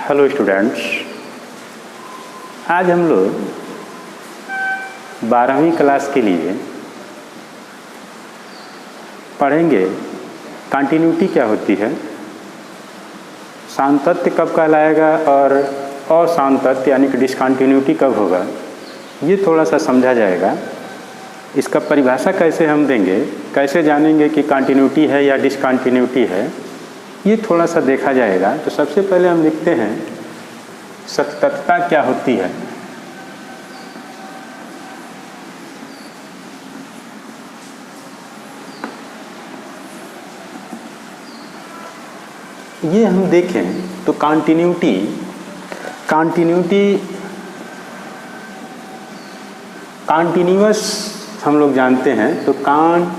Hello students, आज हम लोग 12वीं क्लास के लिए पढ़ेंगे कंटिन्यूटी क्या होती है, सातत्य कब कहलाएगा और असातत्य यानी कि डिसकंटिन्यूटी कब होगा, ये थोड़ा सा समझा जाएगा। इसका परिभाषा कैसे हम देंगे, कैसे जानेंगे कि कंटिन्यूटी है या डिसकंटिन्यूटी है, ये थोड़ा सा देखा जाएगा। तो सबसे पहले हम लिखते हैं सततता क्या होती है। ये हम देखें तो कंटिन्यूटी कंटिन्यूअस हम लोग जानते हैं। तो कंटिन्यूटी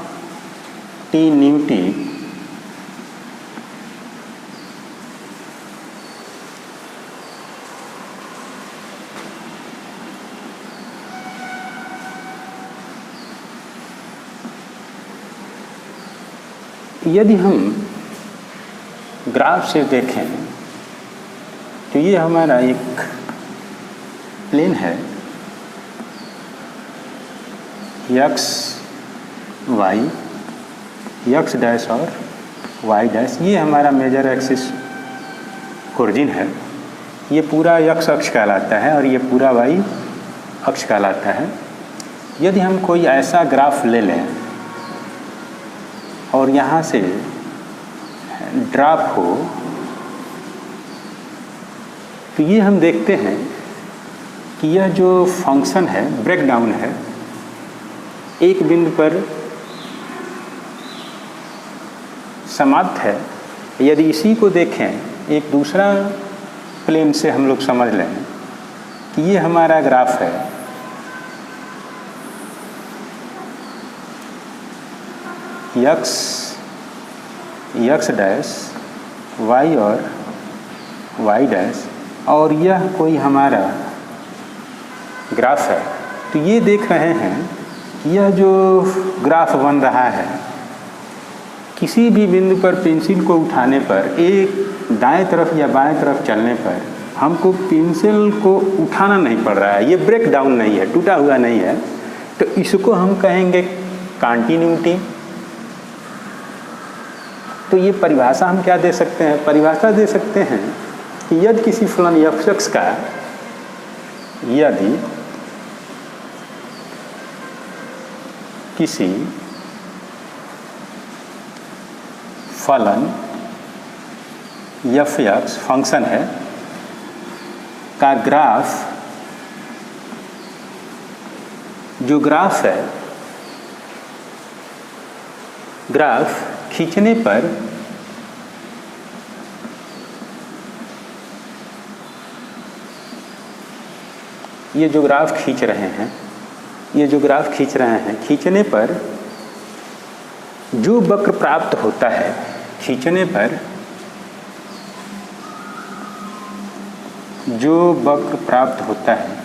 यदि हम ग्राफ से देखें तो ये हमारा एक प्लेन है, एक्स वाई, एक्स डैश और वाई डैश। ये हमारा मेजर एक्सिस ओरिजिन है। ये पूरा एक्स अक्ष कहलाता है और ये पूरा वाई अक्ष कहलाता है। यदि हम कोई ऐसा ग्राफ ले लें और यहाँ से ड्रॉप हो तो ये हम देखते हैं कि यह जो फंक्शन है ब्रेकडाउन है, एक बिंदु पर समाप्त है। यदि इसी को देखें एक दूसरा प्लेन से हम लोग समझ लें कि ये हमारा ग्राफ है, एक्स डैश वाई और वाई डैश, और यह कोई हमारा ग्राफ है। तो ये देख रहे हैं कि यह जो ग्राफ बन रहा है, किसी भी बिंदु पर पेंसिल को उठाने पर, एक दाएं तरफ या बाएं तरफ चलने पर हमको पेंसिल को उठाना नहीं पड़ रहा है। ये ब्रेक डाउन नहीं है, टूटा हुआ नहीं है। तो इसको हम कहेंगे कंटिन्यूटी। तो ये परिभाषा हम क्या दे सकते हैं, परिभाषा दे सकते हैं कि यदि किसी फलन f(x) का यदि किसी फलन f(x) फंक्शन है का ग्राफ, जो ग्राफ है, ग्राफ खींचने पर ये जो ग्राफ खींच रहे हैं, खींचने पर जो वक्र प्राप्त होता है, खींचने पर जो वक्र प्राप्त होता है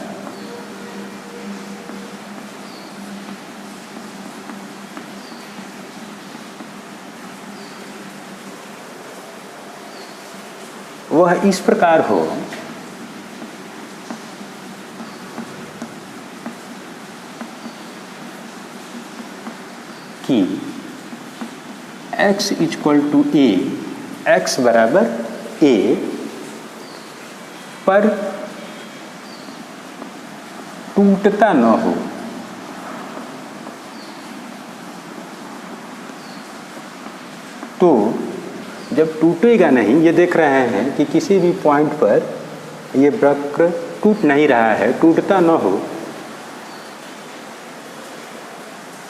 वह इस प्रकार हो कि x = a, x बराबर a पर टूटता न हो। तो जब टूटेगा नहीं, ये देख रहे हैं कि किसी भी पॉइंट पर ये वक्र टूट नहीं रहा है, टूटता न हो,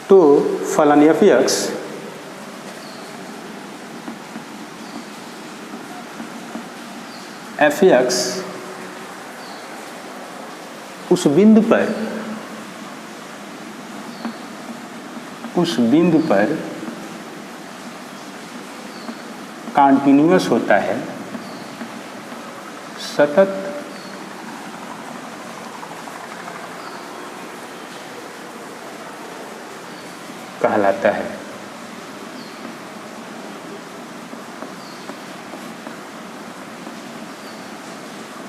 तो फलन f(x) उस बिंदु पर कंटिन्यूअस होता है, सतत कहलाता है।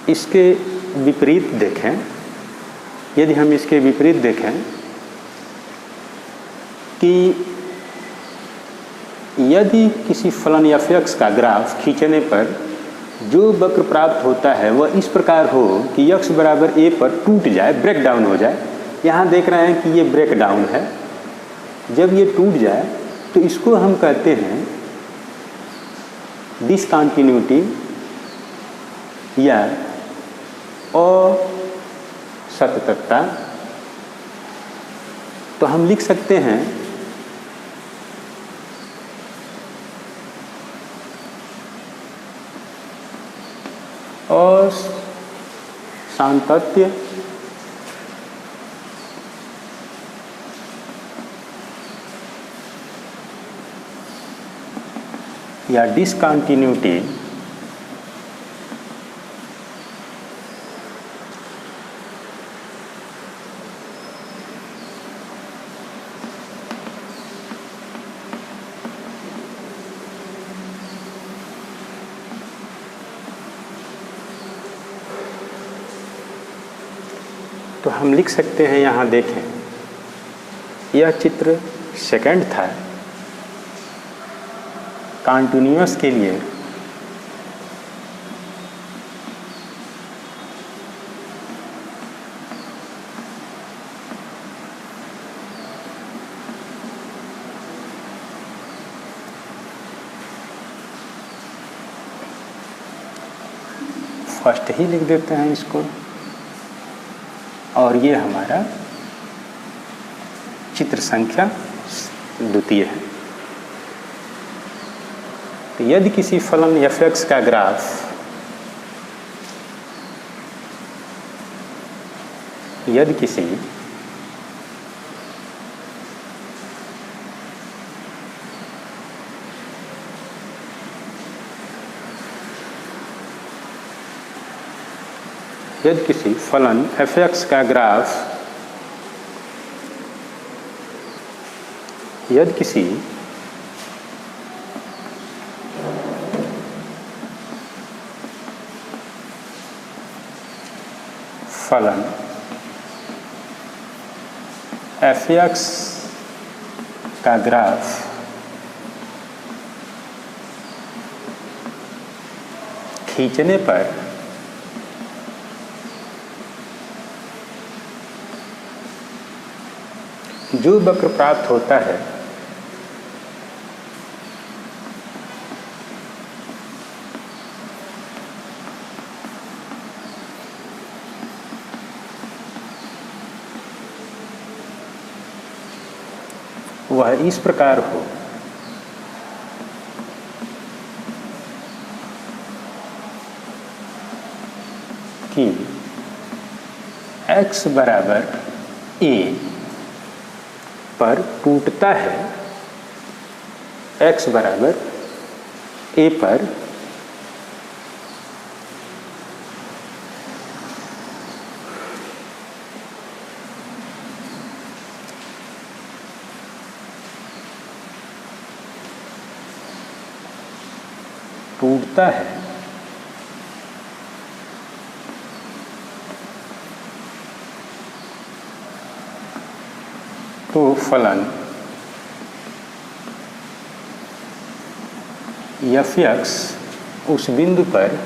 इसके विपरीत देखें, यदि हम इसके विपरीत देखें कि यदि किसी फलन f(x) का ग्राफ खींचने पर जो वक्र प्राप्त होता है वह इस प्रकार हो कि x बराबर a पर टूट जाए, ब्रेक डाउन हो जाए। यहाँ देख रहे हैं कि ये ब्रेक डाउन है। जब ये टूट जाए तो इसको हम कहते हैं डिसकंटिन्यूटी या असततता। तो हम लिख सकते हैं असांतत्य या डिसकंटिन्यूटी तो हम लिख सकते हैं, यहाँ देखें, यह चित्र सेकंड था कॉन्टिन्यूअस के लिए। फर्स्ट ही लिख देते हैं इसको, और ये हमारा चित्र संख्या द्वितीय है। तो यदि किसी फलन f(x) का ग्राफ यदि किसी फलन f(x) का ग्राफ यदि किसी फलन f(x) का ग्राफ खींचने पर जो वक्र प्राप्त होता है वह इस प्रकार हो कि x बराबर a पर टूटता है, x बराबर a पर टूटता है तो फलन f(x) उस बिंदु पर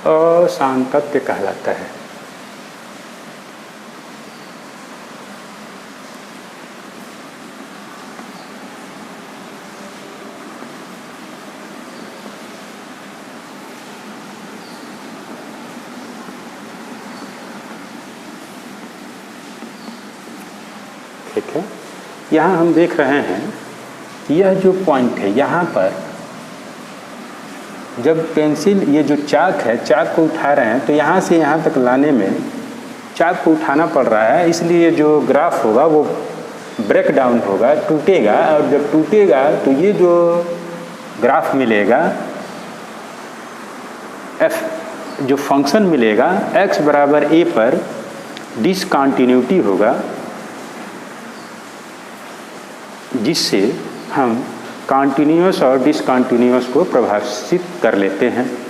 असांतत्य कहलाता है। ठीक है, यहाँ हम देख रहे हैं कि यह जो पॉइंट है, यहाँ पर जब पेंसिल, ये जो चाक है, चाक को उठा रहे हैं तो यहाँ से यहाँ तक लाने में चाक को उठाना पड़ रहा है, इसलिए जो ग्राफ होगा वो ब्रेक डाउन होगा, टूटेगा। और जब टूटेगा तो ये जो ग्राफ मिलेगा, f जो फंक्शन मिलेगा x बराबर a पर डिसकंटिन्यूटी होगा जिससे हम कॉन्टिन्यूअस और डिसकॉन्टिन्यूअस को परिभाषित कर लेते हैं।